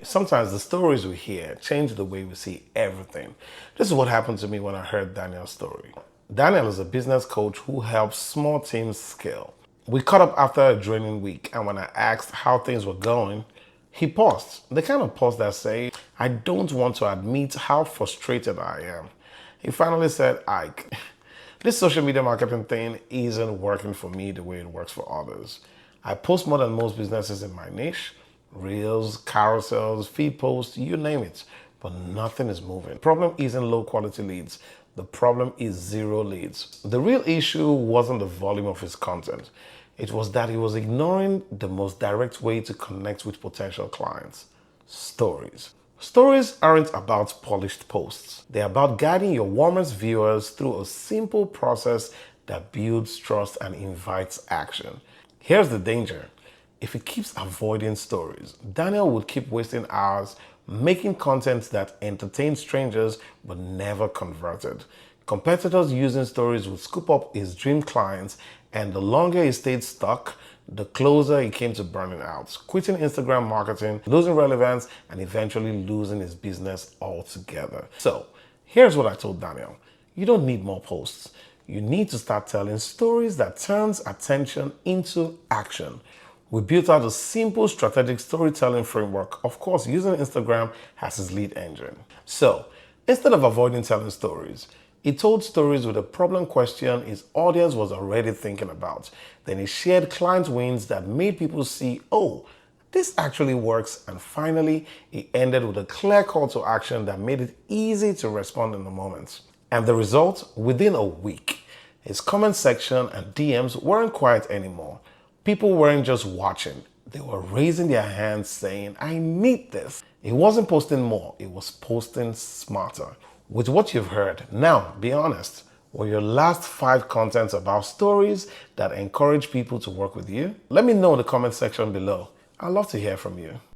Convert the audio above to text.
Sometimes the stories we hear change the way we see everything. This is what happened to me when I heard Daniel's story. Daniel is a business coach who helps small teams scale. We caught up after a draining week, and when I asked how things were going, he paused. The kind of pause that says, I don't want to admit how frustrated I am. He finally said, Ike, this social media marketing thing isn't working for me the way it works for others. I post more than most businesses in my niche, reels, carousels, feed posts, you name it, but nothing is moving. The problem isn't low quality leads. The problem is zero leads. The real issue wasn't the volume of his content. It was that he was ignoring the most direct way to connect with potential clients: stories. Stories aren't about polished posts. They're about guiding your warmest viewers through a simple process that builds trust and invites action. Here's the danger. If he keeps avoiding stories, Daniel would keep wasting hours making content that entertained strangers but never converted. Competitors using stories would scoop up his dream clients, and the longer he stayed stuck, the closer he came to burning out, quitting Instagram marketing, losing relevance, and eventually losing his business altogether. So, here's what I told Daniel. You don't need more posts. You need to start telling stories that turns attention into action. We built out a simple strategic storytelling framework, of course using Instagram as his lead engine. So, instead of avoiding telling stories, he told stories with a problem question his audience was already thinking about. Then he shared client wins that made people see, oh, this actually works. And finally, he ended with a clear call to action that made it easy to respond in the moment. And the result, within a week, his comment section and DMs weren't quiet anymore. People weren't just watching, they were raising their hands saying, I need this. He wasn't posting more, he was posting smarter. With what you've heard, now be honest, were your last 5 contents about stories that encourage people to work with you? Let me know in the comment section below. I'd love to hear from you.